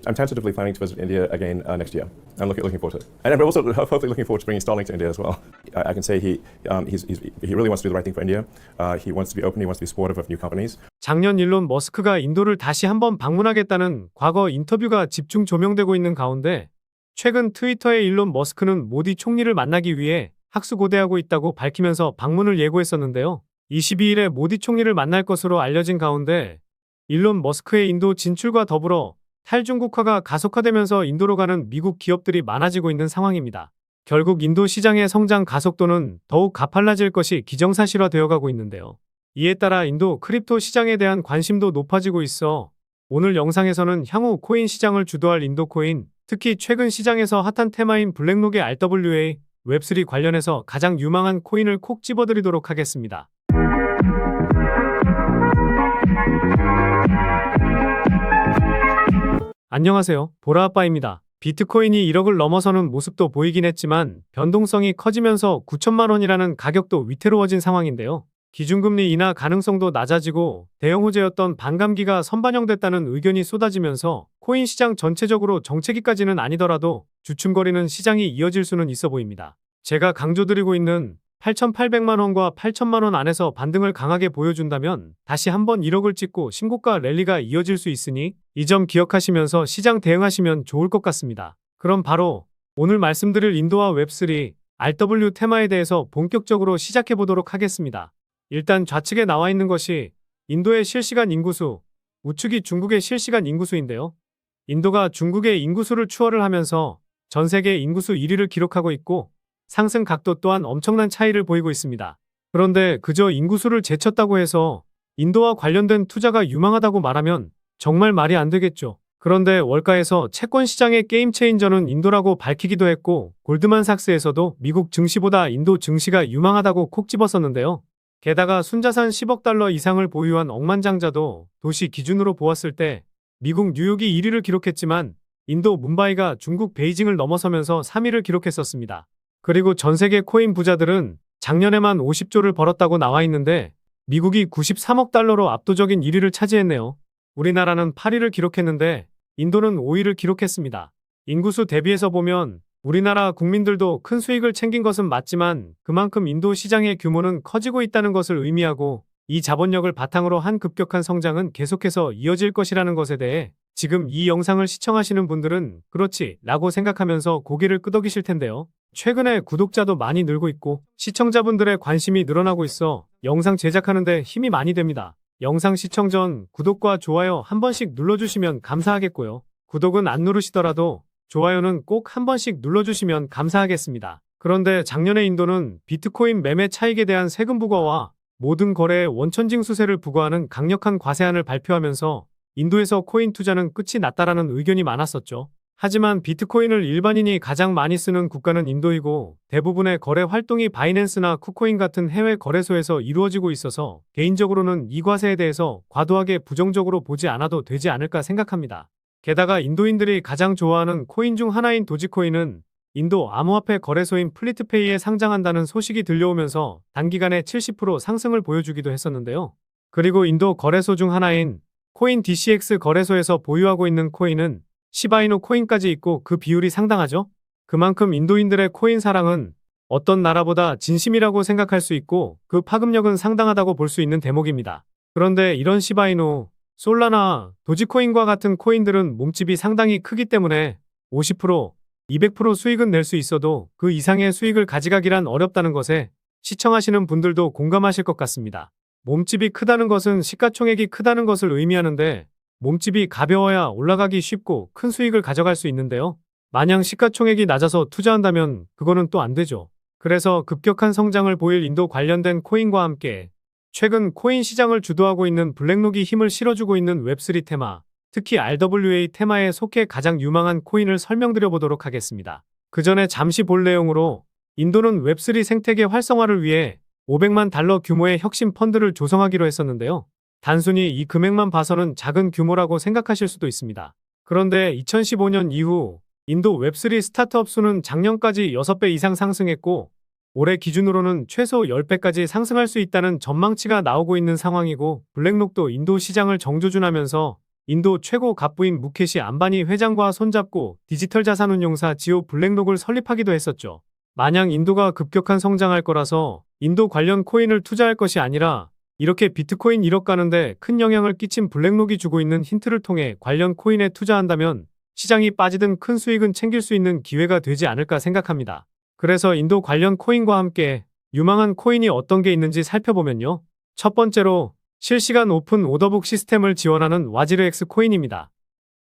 I'm tentatively planning to visit India again next year. I'm looking forward to it, and I'm also hopefully looking forward to bringing Starlink to India as well. I can say he really wants to do the right thing for India. He wants to be open. He wants to be supportive of new companies. 작년 일론 머스크가 인도를 다시 한번 방문하겠다는 과거 인터뷰가 집중 조명되고 있는 가운데 최근 트위터의 일론 머스크는 모디 총리를 만나기 위해 학수고대하고 있다고 밝히면서 방문을 예고했었는데요. 22일에 모디 총리를 만날 것으로 알려진 가운데 일론 머스크의 인도 진출과 더불어 탈중국화가 가속화되면서 인도로 가는 미국 기업들이 많아지고 있는 상황입니다. 결국 인도 시장의 성장 가속도는 더욱 가팔라질 것이 기정사실화되어 가고 있는데요. 이에 따라 인도 크립토 시장에 대한 관심도 높아지고 있어 오늘 영상에서는 향후 코인 시장을 주도할 인도 코인, 특히 최근 시장에서 핫한 테마인 블랙록의 RWA, 웹3 관련해서 가장 유망한 코인을 콕 집어드리도록 하겠습니다. 안녕하세요. 보라아빠입니다. 비트코인이 1억을 넘어서는 모습도 보이긴 했지만 변동성이 커지면서 9천만 원이라는 가격도 위태로워진 상황인데요. 기준금리 인하 가능성도 낮아지고 대형 호재였던 반감기가 선반영됐다는 의견이 쏟아지면서 코인 시장 전체적으로 정체기까지는 아니더라도 주춤거리는 시장이 이어질 수는 있어 보입니다. 제가 강조드리고 있는 8,800만 원과 8천만 원 안에서 반등을 강하게 보여준다면 다시 한번 1억을 찍고 신고가 랠리가 이어질 수 있으니 이 점 기억하시면서 시장 대응하시면 좋을 것 같습니다. 그럼 바로 오늘 말씀드릴 인도와 웹3, RW 테마에 대해서 본격적으로 시작해 보도록 하겠습니다. 일단 좌측에 나와 있는 것이 인도의 실시간 인구수, 우측이 중국의 실시간 인구수인데요. 인도가 중국의 인구수를 추월을 하면서 전 세계 인구수 1위를 기록하고 있고 상승 각도 또한 엄청난 차이를 보이고 있습니다. 그런데 그저 인구수를 제쳤다고 해서 인도와 관련된 투자가 유망하다고 말하면 정말 말이 안 되겠죠. 그런데 월가에서 채권 시장의 게임 체인저는 인도라고 밝히기도 했고 골드만삭스에서도 미국 증시보다 인도 증시가 유망하다고 콕 집었었는데요. 게다가 순자산 10억 달러 이상을 보유한 억만장자도 도시 기준으로 보았을 때 미국 뉴욕이 1위를 기록했지만 인도 뭄바이가 중국 베이징을 넘어서면서 3위를 기록했었습니다. 그리고 전 세계 코인 부자들은 작년에만 50조를 벌었다고 나와 있는데 미국이 93억 달러로 압도적인 1위를 차지했네요. 우리나라는 8위를 기록했는데 인도는 5위를 기록했습니다. 인구수 대비해서 보면 우리나라 국민들도 큰 수익을 챙긴 것은 맞지만 그만큼 인도 시장의 규모는 커지고 있다는 것을 의미하고 이 자본력을 바탕으로 한 급격한 성장은 계속해서 이어질 것이라는 것에 대해 지금 이 영상을 시청하시는 분들은 그렇지 라고 생각하면서 고개를 끄덕이실 텐데요. 최근에 구독자도 많이 늘고 있고 시청자분들의 관심이 늘어나고 있어 영상 제작하는데 힘이 많이 됩니다. 영상 시청 전 구독과 좋아요 한 번씩 눌러주시면 감사하겠고요. 구독은 안 누르시더라도 좋아요는 꼭 한 번씩 눌러주시면 감사하겠습니다. 그런데 작년에 인도는 비트코인 매매 차익에 대한 세금 부과와 모든 거래에 원천징수세를 부과하는 강력한 과세안을 발표하면서 인도에서 코인 투자는 끝이 났다라는 의견이 많았었죠. 하지만 비트코인을 일반인이 가장 많이 쓰는 국가는 인도이고 대부분의 거래 활동이 바이낸스나 쿠코인 같은 해외 거래소에서 이루어지고 있어서 개인적으로는 이 과세에 대해서 과도하게 부정적으로 보지 않아도 되지 않을까 생각합니다. 게다가 인도인들이 가장 좋아하는 코인 중 하나인 도지코인은 인도 암호화폐 거래소인 플리트페이에 상장한다는 소식이 들려오면서 단기간에 70% 상승을 보여주기도 했었는데요. 그리고 인도 거래소 중 하나인 코인 DCX 거래소에서 보유하고 있는 코인은 시바이누 코인까지 있고 그 비율이 상당하죠. 그만큼 인도인들의 코인 사랑은 어떤 나라보다 진심이라고 생각할 수 있고 그 파급력은 상당하다고 볼 수 있는 대목입니다. 그런데 이런 시바이누, 솔라나, 도지코인과 같은 코인들은 몸집이 상당히 크기 때문에 50%, 200% 수익은 낼 수 있어도 그 이상의 수익을 가져가기란 어렵다는 것에 시청하시는 분들도 공감하실 것 같습니다. 몸집이 크다는 것은 시가총액이 크다는 것을 의미하는데 몸집이 가벼워야 올라가기 쉽고 큰 수익을 가져갈 수 있는데요. 마냥 시가총액이 낮아서 투자한다면 그거는 또 안 되죠. 그래서 급격한 성장을 보일 인도 관련된 코인과 함께 최근 코인 시장을 주도하고 있는 블랙록이 힘을 실어주고 있는 웹3 테마, 특히 RWA 테마에 속해 가장 유망한 코인을 설명드려 보도록 하겠습니다. 그 전에 잠시 볼 내용으로 인도는 웹3 생태계 활성화를 위해 500만 달러 규모의 혁신 펀드를 조성하기로 했었는데요. 단순히 이 금액만 봐서는 작은 규모라고 생각하실 수도 있습니다. 그런데 2015년 이후 인도 웹3 스타트업 수는 작년까지 6배 이상 상승했고 올해 기준으로는 최소 10배까지 상승할 수 있다는 전망치가 나오고 있는 상황이고 블랙록도 인도 시장을 정조준하면서 인도 최고 갑부인 무케시 안바니 회장과 손잡고 디지털 자산운용사 지오 블랙록을 설립하기도 했었죠. 마냥 인도가 급격한 성장할 거라서 인도 관련 코인을 투자할 것이 아니라 이렇게 비트코인 1억 가는데 큰 영향을 끼친 블랙록이 주고 있는 힌트를 통해 관련 코인에 투자한다면 시장이 빠지든 큰 수익은 챙길 수 있는 기회가 되지 않을까 생각합니다. 그래서 인도 관련 코인과 함께 유망한 코인이 어떤 게 있는지 살펴보면요. 첫 번째로 실시간 오픈 오더북 시스템을 지원하는 와지르X 코인입니다.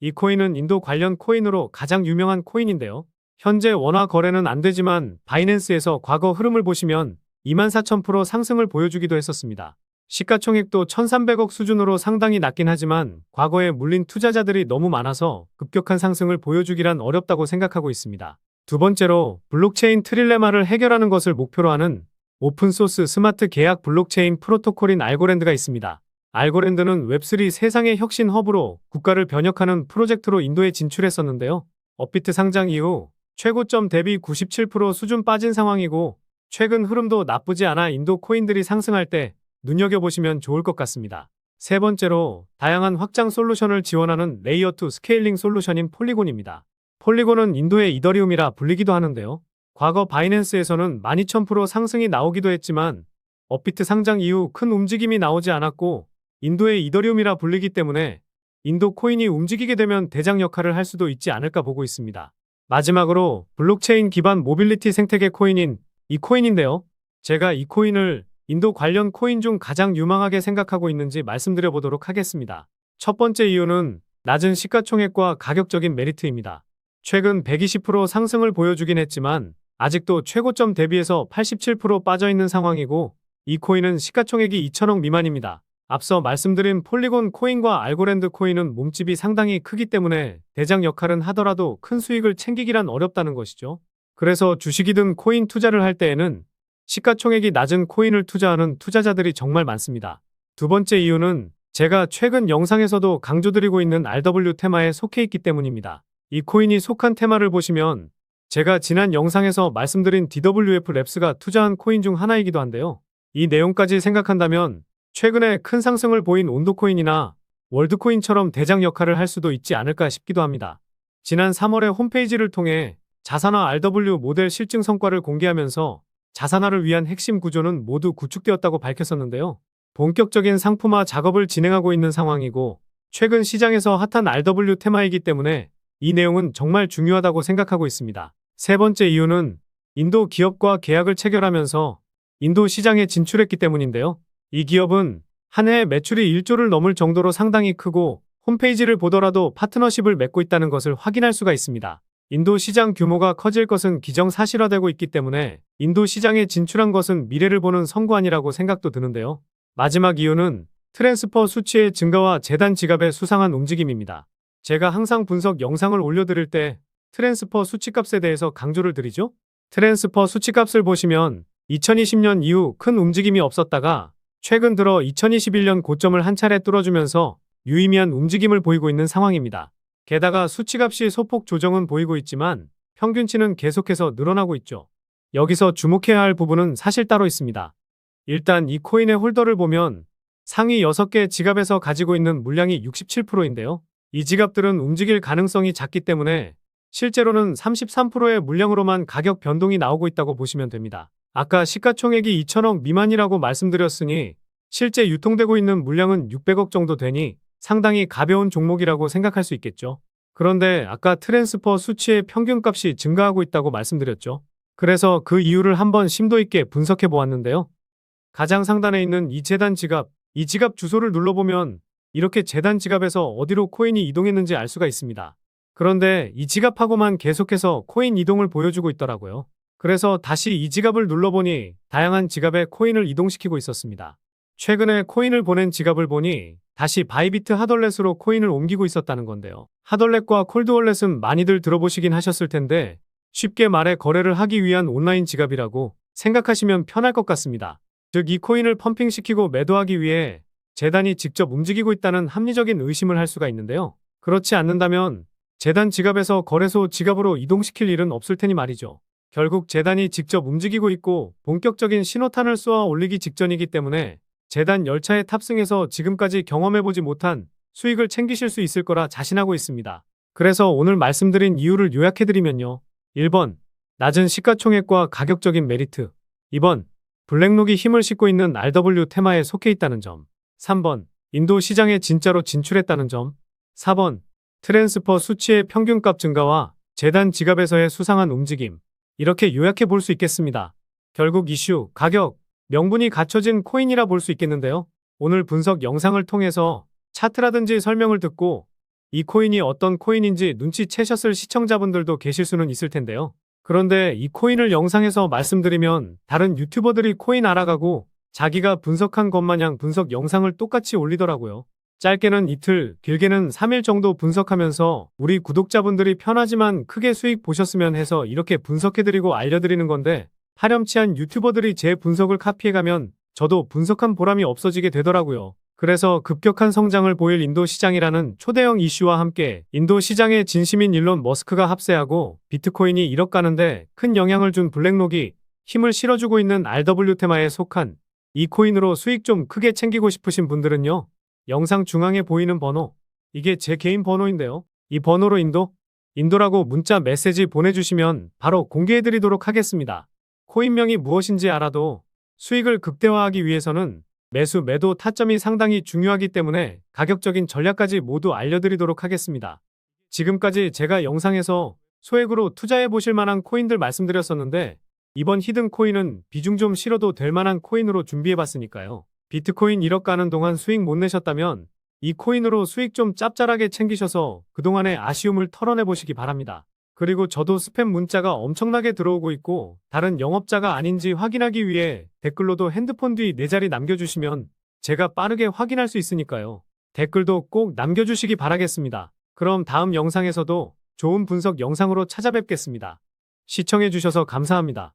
이 코인은 인도 관련 코인으로 가장 유명한 코인인데요. 현재 원화 거래는 안 되지만 바이낸스에서 과거 흐름을 보시면 24,000% 상승을 보여주기도 했었습니다. 시가총액도 1,300억 수준으로 상당히 낮긴 하지만 과거에 물린 투자자들이 너무 많아서 급격한 상승을 보여주기란 어렵다고 생각하고 있습니다. 두 번째로 블록체인 트릴레마를 해결하는 것을 목표로 하는 오픈소스 스마트 계약 블록체인 프로토콜인 알고랜드가 있습니다. 알고랜드는 웹3 세상의 혁신 허브로 국가를 변혁하는 프로젝트로 인도에 진출했었는데요. 업비트 상장 이후 최고점 대비 97% 수준 빠진 상황이고 최근 흐름도 나쁘지 않아 인도 코인들이 상승할 때 눈여겨보시면 좋을 것 같습니다. 세 번째로 다양한 확장 솔루션을 지원하는 레이어2 스케일링 솔루션인 폴리곤입니다. 폴리곤은 인도의 이더리움이라 불리기도 하는데요. 과거 바이낸스에서는 12,000% 상승이 나오기도 했지만 업비트 상장 이후 큰 움직임이 나오지 않았고 인도의 이더리움이라 불리기 때문에 인도 코인이 움직이게 되면 대장 역할을 할 수도 있지 않을까 보고 있습니다. 마지막으로 블록체인 기반 모빌리티 생태계 코인인 이 코인인데요. 제가 이 코인을 인도 관련 코인 중 가장 유망하게 생각하고 있는지 말씀드려 보도록 하겠습니다. 첫 번째 이유는 낮은 시가총액과 가격적인 메리트입니다. 최근 120% 상승을 보여주긴 했지만 아직도 최고점 대비해서 87% 빠져있는 상황이고 이 코인은 시가총액이 2천억 미만입니다. 앞서 말씀드린 폴리곤 코인과 알고랜드 코인은 몸집이 상당히 크기 때문에 대장 역할은 하더라도 큰 수익을 챙기기란 어렵다는 것이죠. 그래서 주식이든 코인 투자를 할 때에는 시가총액이 낮은 코인을 투자하는 투자자들이 정말 많습니다. 두 번째 이유는 제가 최근 영상에서도 강조드리고 있는 RW 테마에 속해 있기 때문입니다. 이 코인이 속한 테마를 보시면 제가 지난 영상에서 말씀드린 DWF 랩스가 투자한 코인 중 하나이기도 한데요. 이 내용까지 생각한다면 최근에 큰 상승을 보인 온도코인이나 월드코인처럼 대장 역할을 할 수도 있지 않을까 싶기도 합니다. 지난 3월에 홈페이지를 통해 자산화 RW 모델 실증 성과를 공개하면서 자산화를 위한 핵심 구조는 모두 구축되었다고 밝혔었는데요. 본격적인 상품화 작업을 진행하고 있는 상황이고 최근 시장에서 핫한 RW 테마이기 때문에 이 내용은 정말 중요하다고 생각하고 있습니다. 세 번째 이유는 인도 기업과 계약을 체결하면서 인도 시장에 진출했기 때문인데요. 이 기업은 한 해에 매출이 1조를 넘을 정도로 상당히 크고 홈페이지를 보더라도 파트너십을 맺고 있다는 것을 확인할 수가 있습니다. 인도 시장 규모가 커질 것은 기정사실화되고 있기 때문에 인도 시장에 진출한 것은 미래를 보는 선구안이라고 생각도 드는데요. 마지막 이유는 트랜스퍼 수치의 증가와 재단 지갑의 수상한 움직임입니다. 제가 항상 분석 영상을 올려드릴 때 트랜스퍼 수치값에 대해서 강조를 드리죠. 트랜스퍼 수치값을 보시면 2020년 이후 큰 움직임이 없었다가 최근 들어 2021년 고점을 한 차례 뚫어주면서 유의미한 움직임을 보이고 있는 상황입니다. 게다가 수치값이 소폭 조정은 보이고 있지만 평균치는 계속해서 늘어나고 있죠. 여기서 주목해야 할 부분은 사실 따로 있습니다. 일단 이 코인의 홀더를 보면 상위 6개 지갑에서 가지고 있는 물량이 67%인데요. 이 지갑들은 움직일 가능성이 작기 때문에 실제로는 33%의 물량으로만 가격 변동이 나오고 있다고 보시면 됩니다. 아까 시가총액이 2천억 미만이라고 말씀드렸으니 실제 유통되고 있는 물량은 600억 정도 되니 상당히 가벼운 종목이라고 생각할 수 있겠죠. 그런데 아까 트랜스퍼 수치의 평균값이 증가하고 있다고 말씀드렸죠. 그래서 그 이유를 한번 심도 있게 분석해 보았는데요. 가장 상단에 있는 이 재단 지갑, 이 지갑 주소를 눌러보면 이렇게 재단 지갑에서 어디로 코인이 이동했는지 알 수가 있습니다. 그런데 이 지갑하고만 계속해서 코인 이동을 보여주고 있더라고요. 그래서 다시 이 지갑을 눌러보니 다양한 지갑에 코인을 이동시키고 있었습니다. 최근에 코인을 보낸 지갑을 보니 다시 바이비트 핫월렛으로 코인을 옮기고 있었다는 건데요. 핫월렛과 콜드월렛은 많이들 들어보시긴 하셨을 텐데 쉽게 말해 거래를 하기 위한 온라인 지갑이라고 생각하시면 편할 것 같습니다. 즉 이 코인을 펌핑시키고 매도하기 위해 재단이 직접 움직이고 있다는 합리적인 의심을 할 수가 있는데요. 그렇지 않는다면 재단 지갑에서 거래소 지갑으로 이동시킬 일은 없을 테니 말이죠. 결국 재단이 직접 움직이고 있고 본격적인 신호탄을 쏘아 올리기 직전이기 때문에 재단 열차에 탑승해서 지금까지 경험해보지 못한 수익을 챙기실 수 있을 거라 자신하고 있습니다. 그래서 오늘 말씀드린 이유를 요약해드리면요. 1번, 낮은 시가총액과 가격적인 메리트. 2번, 블랙록이 힘을 싣고 있는 RW 테마에 속해 있다는 점. 3번, 인도 시장에 진짜로 진출했다는 점. 4번, 트랜스퍼 수치의 평균값 증가와 재단 지갑에서의 수상한 움직임. 이렇게 요약해 볼 수 있겠습니다. 결국 이슈, 가격, 명분이 갖춰진 코인이라 볼 수 있겠는데요. 오늘 분석 영상을 통해서 차트라든지 설명을 듣고 이 코인이 어떤 코인인지 눈치채셨을 시청자분들도 계실 수는 있을 텐데요. 그런데 이 코인을 영상에서 말씀드리면 다른 유튜버들이 코인 알아가고 자기가 분석한 것 마냥 분석 영상을 똑같이 올리더라고요. 짧게는 이틀, 길게는 3일 정도 분석하면서 우리 구독자분들이 편하지만 크게 수익 보셨으면 해서 이렇게 분석해드리고 알려드리는 건데 파렴치한 유튜버들이 제 분석을 카피해가면 저도 분석한 보람이 없어지게 되더라고요. 그래서 급격한 성장을 보일 인도 시장이라는 초대형 이슈와 함께 인도 시장의 진심인 일론 머스크가 합세하고 비트코인이 1억 가는데 큰 영향을 준 블랙록이 힘을 실어주고 있는 RW 테마에 속한 이 코인으로 수익 좀 크게 챙기고 싶으신 분들은요. 영상 중앙에 보이는 번호, 이게 제 개인 번호인데요. 이 번호로 인도라고 문자 메시지 보내주시면 바로 공개해드리도록 하겠습니다. 코인명이 무엇인지 알아도 수익을 극대화하기 위해서는 매수, 매도 타점이 상당히 중요하기 때문에 가격적인 전략까지 모두 알려드리도록 하겠습니다. 지금까지 제가 영상에서 소액으로 투자해 보실 만한 코인들 말씀드렸었는데 이번 히든 코인은 비중 좀 실어도 될 만한 코인으로 준비해 봤으니까요. 비트코인 1억 가는 동안 수익 못 내셨다면 이 코인으로 수익 좀 짭짤하게 챙기셔서 그동안의 아쉬움을 털어내 보시기 바랍니다. 그리고 저도 스팸 문자가 엄청나게 들어오고 있고 다른 영업자가 아닌지 확인하기 위해 댓글로도 핸드폰 뒤 4자리 남겨주시면 제가 빠르게 확인할 수 있으니까요. 댓글도 꼭 남겨주시기 바라겠습니다. 그럼 다음 영상에서도 좋은 분석 영상으로 찾아뵙겠습니다. 시청해주셔서 감사합니다.